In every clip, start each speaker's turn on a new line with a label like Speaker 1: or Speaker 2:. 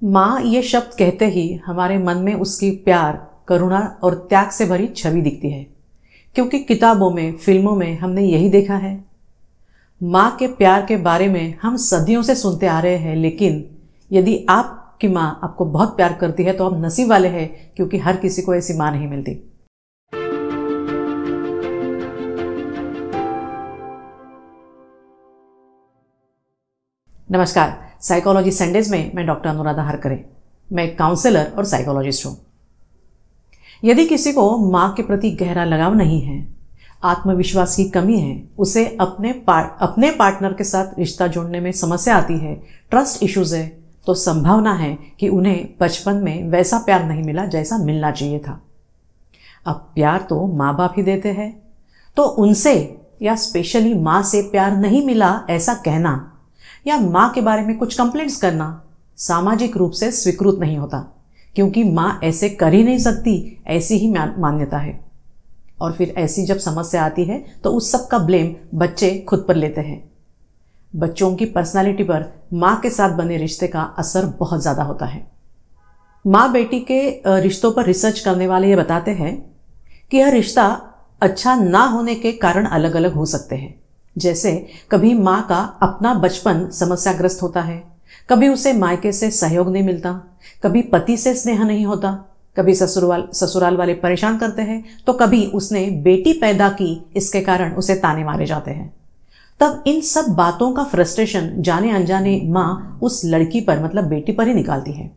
Speaker 1: माँ ये शब्द कहते ही हमारे मन में उसकी प्यार, करुणा और त्याग से भरी छवि दिखती है, क्योंकि किताबों में, फिल्मों में हमने यही देखा है। माँ के प्यार के बारे में हम सदियों से सुनते आ रहे हैं, लेकिन यदि आपकी माँ आपको बहुत प्यार करती है तो आप नसीब वाले हैं, क्योंकि हर किसी को ऐसी माँ नहीं मिलती। नमस्कार, साइकोलॉजी संडेज में मैं डॉक्टर अनुराधा हरकरे। मैं एक काउंसलर और साइकोलॉजिस्ट हूँ। यदि किसी को माँ के प्रति गहरा लगाव नहीं है, आत्मविश्वास की कमी है, उसे अपने पार्टनर के साथ रिश्ता जोड़ने में समस्या आती है, ट्रस्ट इश्यूज है, तो संभावना है कि उन्हें बचपन में वैसा प्यार नहीं मिला जैसा मिलना चाहिए था। अब प्यार तो माँ बाप ही देते हैं, तो उनसे या स्पेशली माँ से प्यार नहीं मिला ऐसा कहना या माँ के बारे में कुछ कंप्लेंट्स करना सामाजिक रूप से स्वीकृत नहीं होता, क्योंकि माँ ऐसे कर ही नहीं सकती, ऐसी ही मान्यता है। और फिर ऐसी जब समस्या आती है तो उस सब का ब्लेम बच्चे खुद पर लेते हैं। बच्चों की पर्सनालिटी पर माँ के साथ बने रिश्ते का असर बहुत ज़्यादा होता है। माँ बेटी के रिश्तों पर रिसर्च करने वाले ये बताते हैं कि यह रिश्ता अच्छा ना होने के कारण अलग अलग हो सकते हैं। जैसे कभी माँ का अपना बचपन समस्याग्रस्त होता है, कभी उसे मायके से सहयोग नहीं मिलता, कभी पति से स्नेह नहीं होता, कभी ससुराल वाले परेशान करते हैं, तो कभी उसने बेटी पैदा की, इसके कारण उसे ताने मारे जाते हैं। तब इन सब बातों का फ्रस्ट्रेशन जाने अनजाने माँ उस लड़की पर, मतलब बेटी पर ही निकालती है।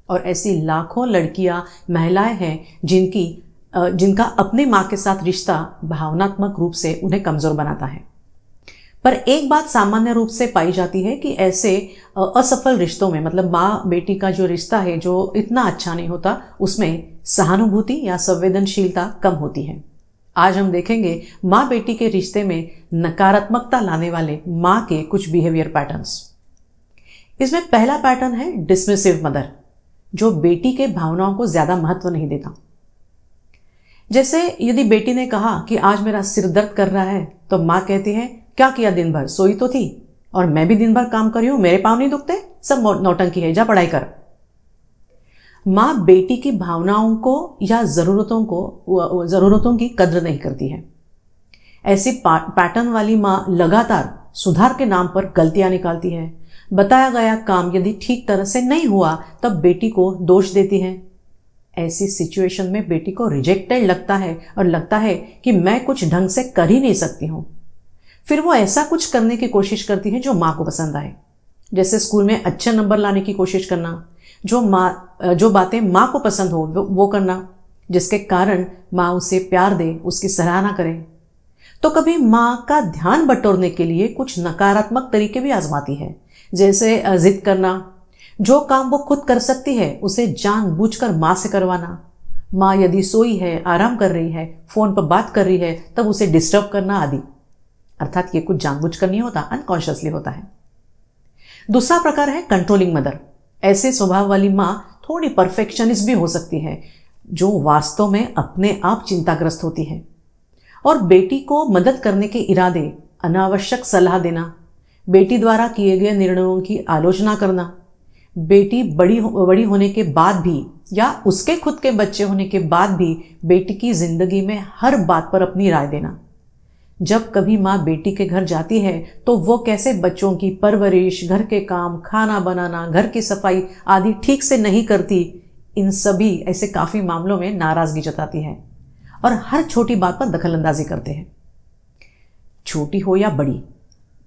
Speaker 1: और ऐसी लाखों लड़कियां, महिलाएं हैं जिनका अपने माँ के साथ रिश्ता भावनात्मक रूप से उन्हें कमजोर बनाता है। पर एक बात सामान्य रूप से पाई जाती है कि ऐसे असफल रिश्तों में, मतलब माँ बेटी का जो रिश्ता है जो इतना अच्छा नहीं होता, उसमें सहानुभूति या संवेदनशीलता कम होती है। आज हम देखेंगे माँ बेटी के रिश्ते में नकारात्मकता लाने वाले माँ के कुछ बिहेवियर पैटर्न्स। इसमें पहला पैटर्न है डिसमिसिव मदर, जो बेटी के भावनाओं को ज्यादा महत्व नहीं देता। जैसे यदि बेटी ने कहा कि आज मेरा सिर दर्द कर रहा है, तो माँ कहती है, क्या किया दिन भर, सोई तो थी, और मैं भी दिन भर काम कर रही हूं, मेरे पांव नहीं दुखते, सब नौटंकी है, जा पढ़ाई कर। माँ बेटी की भावनाओं को या जरूरतों की कद्र नहीं करती है। ऐसी पैटर्न वाली माँ लगातार सुधार के नाम पर गलतियां निकालती है। बताया गया काम यदि ठीक तरह से नहीं हुआ तब बेटी को दोष देती है। ऐसी सिचुएशन में बेटी को रिजेक्टेड लगता है और लगता है कि मैं कुछ ढंग से कर ही नहीं सकती हूं। फिर वो ऐसा कुछ करने की कोशिश करती है जो माँ को पसंद आए, जैसे स्कूल में अच्छे नंबर लाने की कोशिश करना, जो बातें माँ को पसंद हो वो करना, जिसके कारण माँ उसे प्यार दे, उसकी सराहना करे। तो कभी माँ का ध्यान बटोरने के लिए कुछ नकारात्मक तरीके भी आजमाती है, जैसे जिद करना, जो काम वो खुद कर सकती है उसे जानबूझकर माँ से करवाना। माँ यदि सोई है, आराम कर रही है, फोन पर बात कर रही है, तब उसे डिस्टर्ब करना आदि। अर्थात ये कुछ जानबूझकर नहीं होता, अनकॉन्शियसली होता है। दूसरा प्रकार है कंट्रोलिंग मदर। ऐसे स्वभाव वाली माँ थोड़ी परफेक्शनिस्ट भी हो सकती है, जो वास्तव में अपने आप चिंताग्रस्त होती है। और बेटी को मदद करने के इरादे अनावश्यक सलाह देना, बेटी द्वारा किए गए निर्णयों की आलोचना करना, बेटी बड़ी होने के बाद भी या उसके खुद के बच्चे होने के बाद भी बेटी की जिंदगी में हर बात पर अपनी राय देना। जब कभी माँ बेटी के घर जाती है तो वो कैसे बच्चों की परवरिश, घर के काम, खाना बनाना, घर की सफाई आदि ठीक से नहीं करती, इन सभी ऐसे काफी मामलों में नाराजगी जताती है और हर छोटी बात पर दखलंदाजी करते हैं। छोटी हो या बड़ी,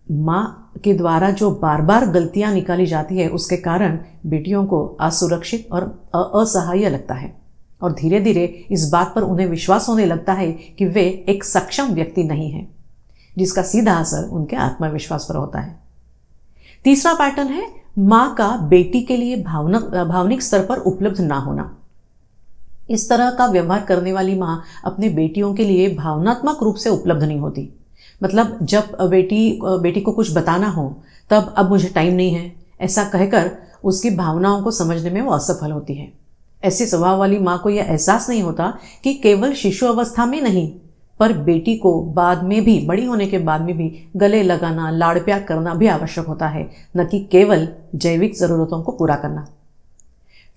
Speaker 1: माँ के द्वारा जो बार बार गलतियां निकाली जाती है, उसके कारण बेटियों को असुरक्षित और असहाय लगता है और धीरे धीरे इस बात पर उन्हें विश्वास होने लगता है कि वे एक सक्षम व्यक्ति नहीं है, जिसका सीधा असर उनके आत्मविश्वास पर होता है। तीसरा पैटर्न है माँ का बेटी के लिए भावनिक स्तर पर उपलब्ध ना होना। इस तरह का व्यवहार करने वाली माँ अपने बेटियों के लिए भावनात्मक रूप से उपलब्ध नहीं होती। मतलब जब बेटी को कुछ बताना हो तब अब मुझे टाइम नहीं है, ऐसा कहकर उसकी भावनाओं को समझने में वो असफल होती है। ऐसे स्वभाव वाली माँ को यह एहसास नहीं होता कि केवल शिशु अवस्था में नहीं, पर बेटी को बाद में भी, बड़ी होने के बाद में भी गले लगाना, लाड़ प्यार करना भी आवश्यक होता है, न कि केवल जैविक जरूरतों को पूरा करना।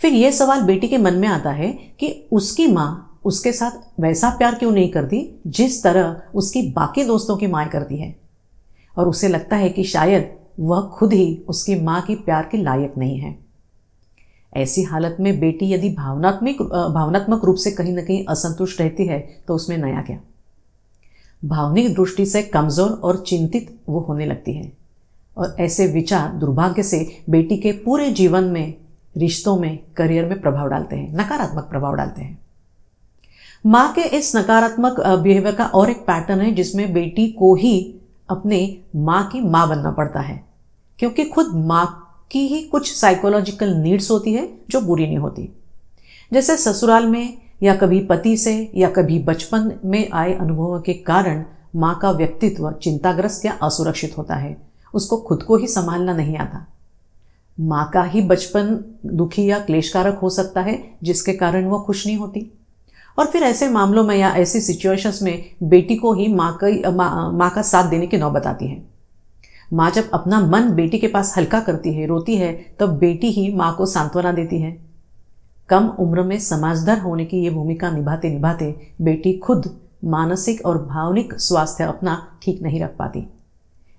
Speaker 1: फिर यह सवाल बेटी के मन में आता है कि उसकी माँ उसके साथ वैसा प्यार क्यों नहीं करती जिस तरह उसकी बाकी दोस्तों की माँ करती है, और उसे लगता है कि शायद वह खुद ही उसकी माँ की प्यार के लायक नहीं है। ऐसी हालत में बेटी यदि भावनात्मक रूप से कहीं ना कहीं असंतुष्ट रहती है तो उसमें नया क्या। भावनिक दृष्टि से कमजोर और चिंतित वो होने लगती है, और ऐसे विचार दुर्भाग्य से बेटी के पूरे जीवन में, रिश्तों में, करियर में प्रभाव डालते हैं, नकारात्मक प्रभाव डालते हैं। माँ के इस नकारात्मक बिहेवियर का और एक पैटर्न है जिसमें बेटी को ही अपने माँ की माँ बनना पड़ता है, क्योंकि खुद माँ की ही कुछ साइकोलॉजिकल नीड्स होती है जो बुरी नहीं होती। जैसे ससुराल में या कभी पति से या कभी बचपन में आए अनुभवों के कारण माँ का व्यक्तित्व चिंताग्रस्त या असुरक्षित होता है, उसको खुद को ही संभालना नहीं आता। माँ का ही बचपन दुखी या क्लेशकारक हो सकता है जिसके कारण वो खुश नहीं होती, और फिर ऐसे मामलों में या ऐसी सिचुएशंस में बेटी को ही माँ का साथ देने की नौबत आती है। माँ जब अपना मन बेटी के पास हल्का करती है, रोती है, तब बेटी ही माँ को सांत्वना देती है। कम उम्र में समझदार होने की ये भूमिका निभाते निभाते बेटी खुद मानसिक और भावनिक स्वास्थ्य अपना ठीक नहीं रख पाती।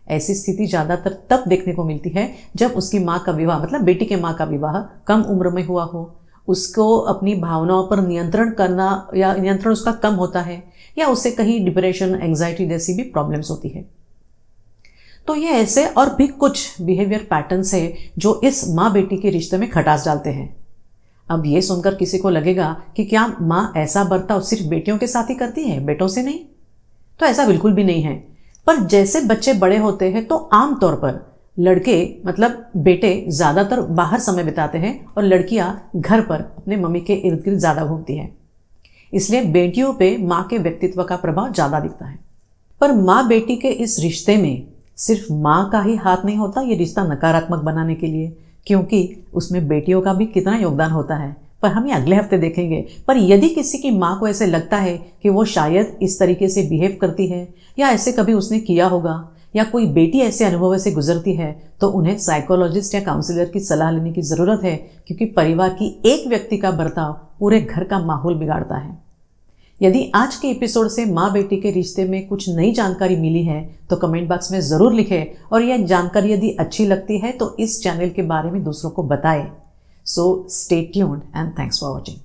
Speaker 1: ऐसी स्थिति ज़्यादातर तब देखने को मिलती है जब उसकी माँ का विवाह, मतलब बेटी के माँ का विवाह कम उम्र में हुआ हो, उसको अपनी भावनाओं पर नियंत्रण करना या नियंत्रण उसका कम होता है, या उससे कहीं डिप्रेशन, एंग्जाइटी जैसी भी प्रॉब्लम्स होती है। तो ये ऐसे और भी कुछ बिहेवियर पैटर्न्स है जो इस माँ बेटी के रिश्ते में खटास डालते हैं। अब ये सुनकर किसी को लगेगा कि क्या माँ ऐसा बर्ताव सिर्फ बेटियों के साथ ही करती है, बेटों से नहीं? तो ऐसा बिल्कुल भी नहीं है। पर जैसे बच्चे बड़े होते हैं तो आमतौर पर लड़के, मतलब बेटे, ज़्यादातर बाहर समय बिताते हैं और लड़कियां घर पर अपने मम्मी के इर्द गिर्द ज़्यादा घूमती हैं। इसलिए बेटियों पे माँ के व्यक्तित्व का प्रभाव ज़्यादा दिखता है। पर माँ बेटी के इस रिश्ते में सिर्फ माँ का ही हाथ नहीं होता ये रिश्ता नकारात्मक बनाने के लिए, क्योंकि उसमें बेटियों का भी कितना योगदान होता है, पर हम ये अगले हफ्ते देखेंगे। पर यदि किसी की माँ को ऐसे लगता है कि वो शायद इस तरीके से बिहेव करती है या ऐसे कभी उसने किया होगा, या कोई बेटी ऐसे अनुभव से गुजरती है, तो उन्हें साइकोलॉजिस्ट या काउंसलर की सलाह लेने की ज़रूरत है, क्योंकि परिवार की एक व्यक्ति का बर्ताव पूरे घर का माहौल बिगाड़ता है। यदि आज के एपिसोड से माँ बेटी के रिश्ते में कुछ नई जानकारी मिली है तो कमेंट बॉक्स में ज़रूर लिखें, और यह जानकारी यदि अच्छी लगती है तो इस चैनल के बारे में दूसरों को बताएं। So stay tuned and thanks for watching.